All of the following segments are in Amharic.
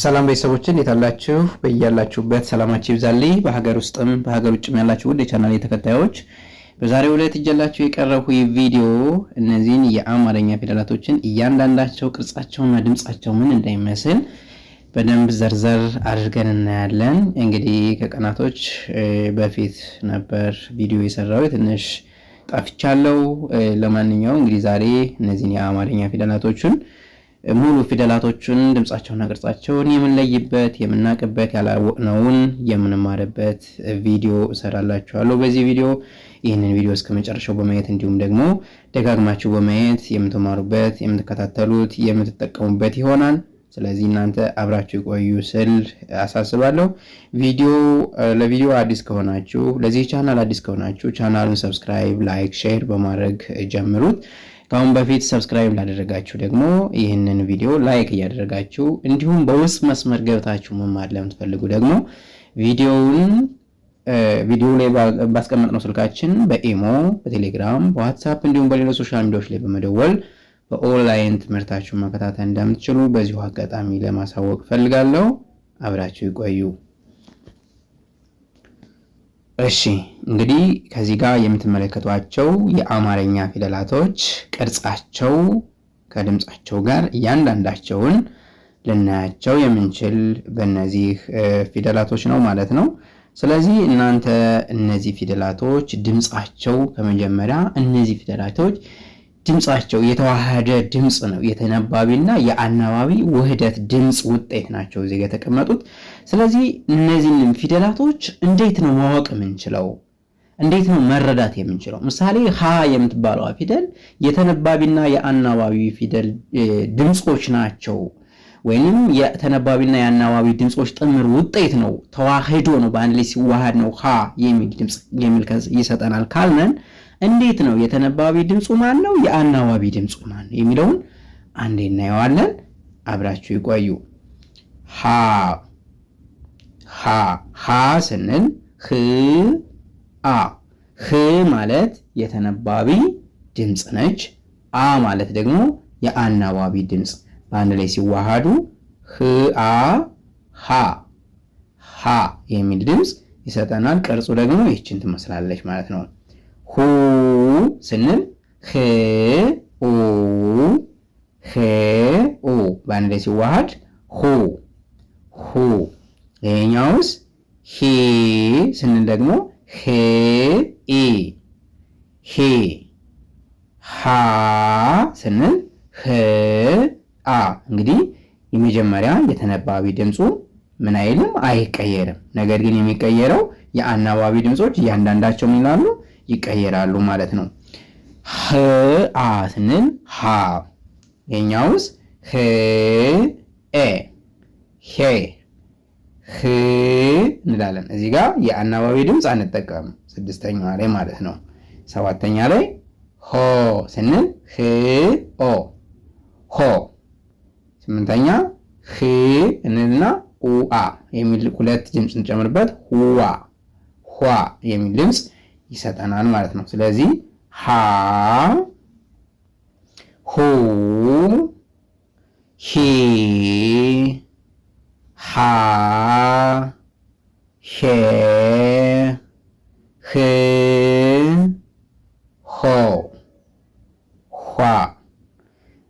ሰላም ቤተሰቦች እንዴት አላችሁ? በእያላችሁበት ሰላማችሁ ይብዛልኝ። በሀገር ውስጥም በሀገር ውጭም ያላችሁ ውድ የቻናሌ ተከታዮች በዛሬው ዕለት ይዤላችሁ የቀረብኩ ቪዲዮ እነዚህን የአማርኛ ፊደላቶችን እያንዳንዳቸው ቅርጻቸውና ድምጻቸው ምን እንደሚመስል በደንብ ዘርዘር አድርገን እናያለን። እንግዲህ ከቀናቶች በፊት ነበር ቪዲዮ የሰራሁት፣ ትንሽ ጠፍቻለሁ። ለማንኛውም እንግዲህ ዛሬ እነዚህን የአማርኛ ፊደላቶችን ሙሉ ፊደላቶችን ድምጻቸውና ቅርጻቸውን የምንለይበት የምናቅበት ያላወቅነውን የምንማርበት ቪዲዮ እሰራላችኋለሁ። በዚህ ቪዲዮ ይህንን ቪዲዮ እስከመጨረሻው በማየት እንዲሁም ደግሞ ደጋግማችሁ በማየት የምትማሩበት የምትከታተሉት የምትጠቀሙበት ይሆናል። ስለዚህ እናንተ አብራችሁ ቆዩ ስል አሳስባለሁ። ለቪዲዮ አዲስ ከሆናችሁ ለዚህ ቻናል አዲስ ከሆናችሁ ቻናሉን ሰብስክራይብ፣ ላይክ፣ ሼር በማድረግ ጀምሩት። ካሁን በፊት ሰብስክራይብ ላደረጋችሁ ደግሞ ይህንን ቪዲዮ ላይክ እያደረጋችሁ እንዲሁም በውስጥ መስመር ገብታችሁ መማር ለምትፈልጉ ደግሞ ቪዲዮ ላይ ባስቀመጥነው ስልካችን በኢሞ፣ በቴሌግራም፣ በዋትስአፕ እንዲሁም በሌሎች ሶሻል ሚዲያዎች ላይ በመደወል በኦንላይን ትምህርታችሁን መከታተል እንደምትችሉ በዚሁ አጋጣሚ ለማሳወቅ ፈልጋለሁ። አብራችሁ ይቆዩ። እሺ እንግዲህ ከዚህ ጋር የምትመለከቷቸው የአማርኛ ፊደላቶች ቅርጻቸው ከድምጻቸው ጋር እያንዳንዳቸውን ልናያቸው የምንችል በእነዚህ ፊደላቶች ነው ማለት ነው። ስለዚህ እናንተ እነዚህ ፊደላቶች ድምጻቸው ከመጀመሪያ እነዚህ ፊደላቶች ድምጻቸው የተዋሃደ ድምጽ ነው። የተነባቢና የአናባቢ ውህደት ድምጽ ውጤት ናቸው እዚህ ጋር የተቀመጡት። ስለዚህ እነዚህንም ፊደላቶች እንዴት ነው ማወቅ የምንችለው? እንዴት ነው መረዳት የምንችለው? ምሳሌ ሀ የምትባለው ፊደል የተነባቢና የአናባቢ ፊደል ድምጾች ናቸው፣ ወይንም የተነባቢና የአናባቢ ድምጾች ጥምር ውጤት ነው፣ ተዋህዶ ነው፣ በአንድ ላይ ሲዋሃድ ነው ሀ የሚል ድምጽ ይሰጠናል ካልነን እንዴት ነው የተነባቢ ድምጹ ማን ነው የአናባቢ ድምጹ ማን ነው የሚለውን አንዴ እናየዋለን። አብራችሁ ይቆዩ። ሀ ስንል ህ ማለት የተነባቢ ድምጽ ነች። አ ማለት ደግሞ የአናባቢ ድምጽ በአንድ ላይ ሲዋሃዱ ሀ የሚል ድምጽ ይሰጠናል። ቅርጹ ደግሞ ይህችን ትመስላለች ማለት ነው። ሁ ስንል ሁ በአንድ ላይ ሲዋሃድ ሁ። ይሄኛውስ ሂ ስንል ደግሞ ሂ። ሃ ስንል እንግዲህ የመጀመሪያ የተነባቢ ድምፁ ምን አይልም አይቀየርም። ነገር ግን የሚቀየረው የአናባቢ ድምጾች እያንዳንዳቸው ምን ይላሉ ይቀየራሉ ማለት ነው። አ ስንል ሃ። የኛውስ ሄ እንላለን። እዚህ ጋር የአናባቢ ድምጽ አንጠቀምም፣ ስድስተኛዋ ላይ ማለት ነው። ሰባተኛ ላይ ሆ ስንል ሆ። ስምንተኛ እንልና ኡአ የሚል ሁለት ድምጽ እንጨምርበት ኋ የሚል ድምጽ ይሰጠናል ማለት ነው። ስለዚህ ሃ፣ ሁ፣ ሂ፣ ሃ፣ ሄ፣ ህ፣ ሆ፣ ኋ።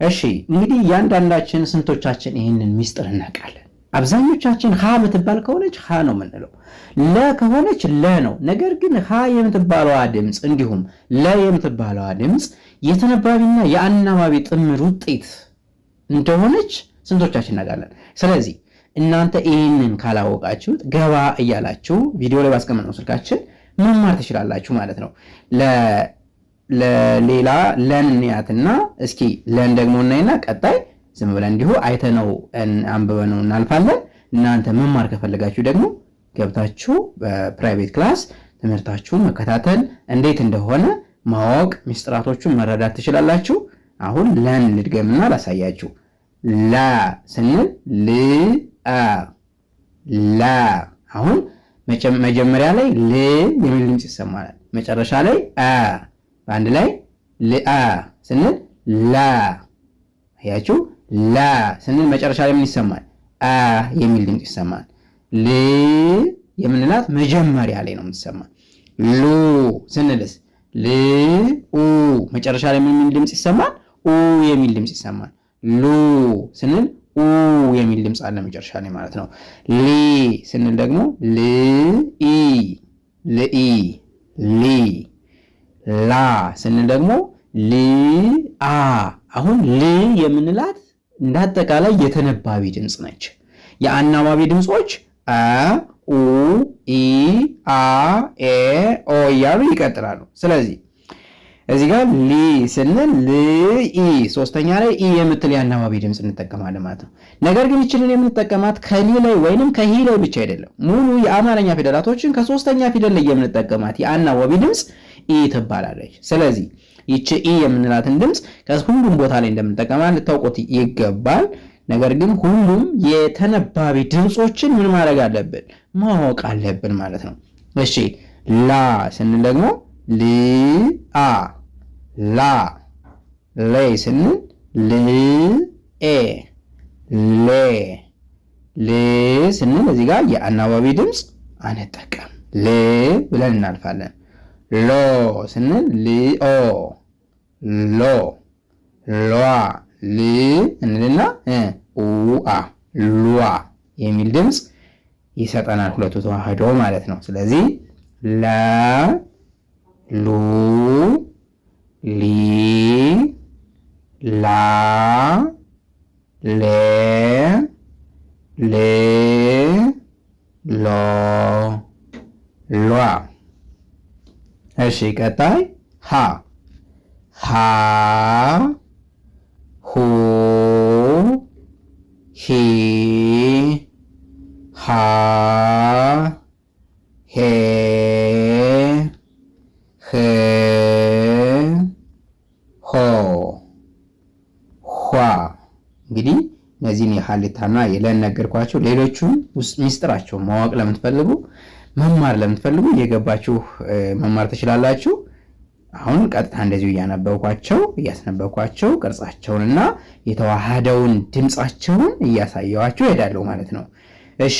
እሺ እንግዲህ እያንዳንዳችን ስንቶቻችን ይህንን ሚስጥር እናውቃለን? አብዛኞቻችን ሀ የምትባል ከሆነች ሀ ነው የምንለው፣ ለ ከሆነች ለ ነው። ነገር ግን ሀ የምትባለዋ ድምፅ እንዲሁም ለ የምትባለዋ ድምፅ የተነባቢና የአናባቢ ጥምር ውጤት እንደሆነች ስንቶቻችን እናውቃለን? ስለዚህ እናንተ ይህንን ካላወቃችሁት ገባ እያላችሁ ቪዲዮ ላይ ባስቀመጥነው ስልካችን መማር ትችላላችሁ ማለት ነው። ለሌላ ለን እንያትና እስኪ ለን ደግሞ እናይና ቀጣይ ዝም ብለን እንዲሁ አይተነው አንብበነው እናልፋለን። እናንተ መማር ከፈለጋችሁ ደግሞ ገብታችሁ በፕራይቬት ክላስ ትምህርታችሁን መከታተል እንዴት እንደሆነ ማወቅ ሚስጥራቶቹን መረዳት ትችላላችሁ። አሁን ለን ልድገምና ላሳያችሁ። ላ ስንል ላ። አሁን መጀመሪያ ላይ ል የሚል ድምጽ ይሰማል። መጨረሻ ላይ በአንድ ላይ ልአ ስንል ላ። አያችሁ ላ ስንል መጨረሻ ላይ ምን ይሰማል? አ የሚል ድምፅ ይሰማል። ል የምንላት መጀመሪያ ላይ ነው የምትሰማው። ሉ ስንልስ ል ኡ መጨረሻ ላይ ምን የሚል ድምፅ ይሰማል? ኡ የሚል ድምፅ ይሰማል። ሉ ስንል ኡ የሚል ድምፅ አለ መጨረሻ ላይ ማለት ነው። ሊ ስንል ደግሞ ል ኢ ልኢ ሊ ላ ስንል ደግሞ ል አ አሁን ል የምንላት እንዳጠቃላይ የተነባቢ ድምፅ ነች። የአናባቢ ድምፆች አ ኡ ኢ አ ኤ ኦ እያሉ ይቀጥላሉ። ስለዚህ እዚህ ጋር ሊ ስንል ል ኢ ሶስተኛ ላይ ኢ የምትል የአናባቢ ድምፅ እንጠቀማለን ማለት ነው። ነገር ግን ይችልን የምንጠቀማት ከሊ ላይ ወይንም ከሂ ላይ ብቻ አይደለም። ሙሉ የአማርኛ ፊደላቶችን ከሶስተኛ ፊደል ላይ የምንጠቀማት የአናባቢ ድምፅ ኢ ትባላለች። ስለዚህ ይቺ ኢ የምንላትን ድምፅ ከሁሉም ቦታ ላይ እንደምንጠቀማት ልታውቁት ይገባል። ነገር ግን ሁሉም የተነባቢ ድምፆችን ምን ማድረግ አለብን? ማወቅ አለብን ማለት ነው። እሺ ላ ስንል ደግሞ ል አ ላ ሌ ስንል ል ኤ ሌ ል ስንል እዚህ ጋር የአናባቢ ድምፅ አንጠቀም ል ብለን እናልፋለን። ሎ ስንል ል ኦ ሎ ሏ ል እንልና ኡአ ሏ የሚል ድምፅ ይሰጠናል። ሁለቱ ተዋህዶ ማለት ነው። ስለዚህ ላ ሉ ሊ ላ ሌ ሌ ሎ ሏ። እሺ ቀጣይ ሃ ሃ ሁ ሂ ሃ ሄ ህ ሆ ኋ። እንግዲህ እነዚህን የሀሌታና የለን ነገርኳቸው። ሌሎቹን ውስጥ ሚስጥራቸው ማወቅ ለምትፈልጉ መማር ለምትፈልጉ እየገባችሁ መማር ትችላላችሁ። አሁን ቀጥታ እንደዚሁ እያስነበብኳቸው ቅርጻቸውንና የተዋሃደውን ድምፃቸውን እያሳየዋችሁ እሄዳለሁ ማለት ነው። እሺ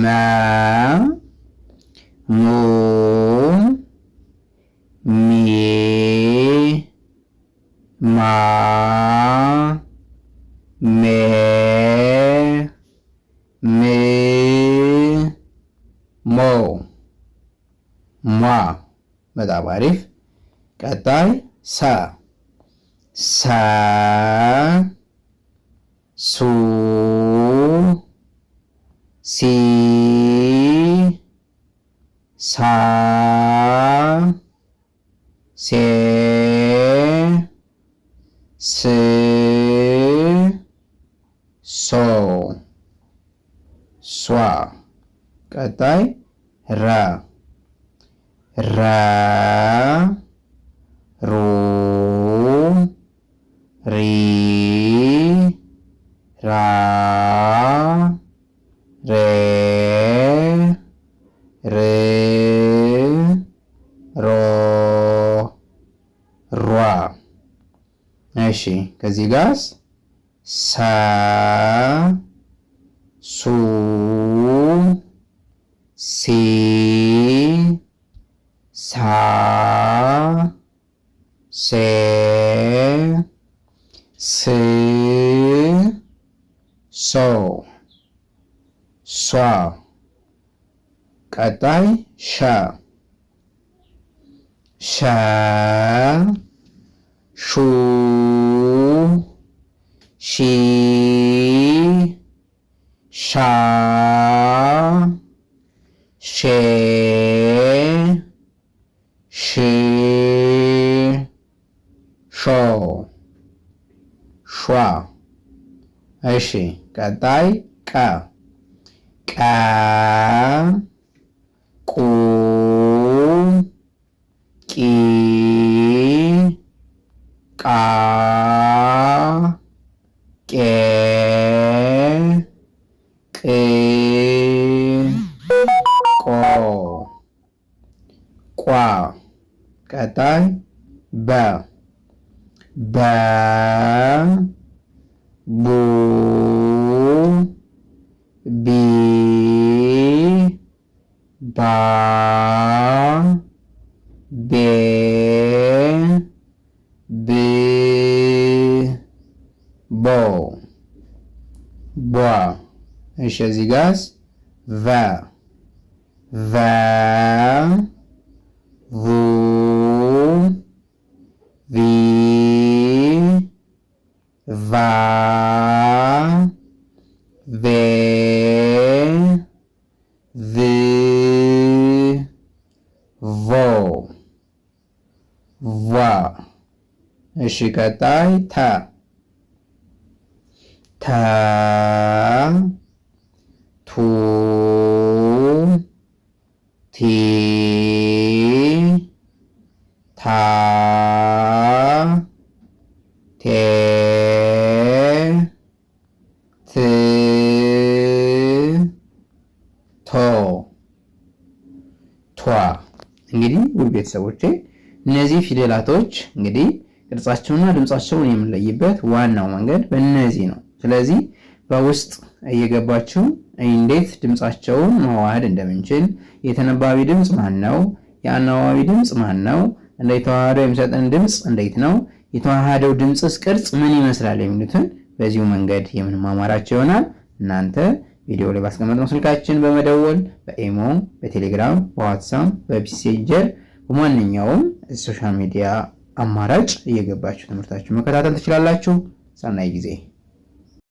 መ ሙ ሚ ማ ሜ ም ሞ ሟ። በጣም አሪፍ። ቀጣይ ሰ ሰ ሱ ሲ ሳ ሴ ስ ሶ ሷ። ቀጣይ ረ ረ ሩ ሪ ራ ሬ ር ሮ ሯ። እሺ ከዚህ ጋርስ ሰ ሱ ሲ ሳ ሴ ስ ሶ ሷ። ቀጣይ ሸ ሸ ሹ ሺ ሻ ሼ ሽ ሾ ሿ። እሺ ቀጣይ ቀ ቀ ቁ ቂ ቃ ቄ ቅ ቆ ቋ። ቀጣይ በ በ ቡ ቢ ባ ቤ ብ ቦ ቧ። እሺ እዚህ ጋርስ ቫ ቫ ቡ ቪ ቫ ቬ ቭ ቮ ቫ። እሺ ቀጣይ ታ ታ ቱ ቲ ታ ቴ ት ቶ ቷ። እንግዲህ ውድ ቤተሰቦቼ እነዚህ ፊደላቶች እንግዲህ ቅርጻቸውና ድምጻቸውን የምንለይበት ዋናው መንገድ በእነዚህ ነው። ስለዚህ በውስጥ እየገባችሁ እንዴት ድምጻቸውን መዋሃድ እንደምንችል፣ የተነባቢ ድምጽ ማን ነው፣ የአናባቢ ድምጽ ማን ነው፣ እንደ ተዋህዶ የሚሰጠን ድምጽ እንዴት ነው፣ የተዋሃደው ድምጽስ ቅርጽ ምን ይመስላል የሚሉትን በዚሁ መንገድ የምንማማራቸው ይሆናል። እናንተ ቪዲዮ ላይ ባስቀመጥነው ስልካችን በመደወል በኢሞ፣ በቴሌግራም፣ በዋትስአፕ፣ በሜሴንጀር በማንኛውም ሶሻል ሚዲያ አማራጭ እየገባችሁ ትምህርታችሁን መከታተል ትችላላችሁ። ሰናይ ጊዜ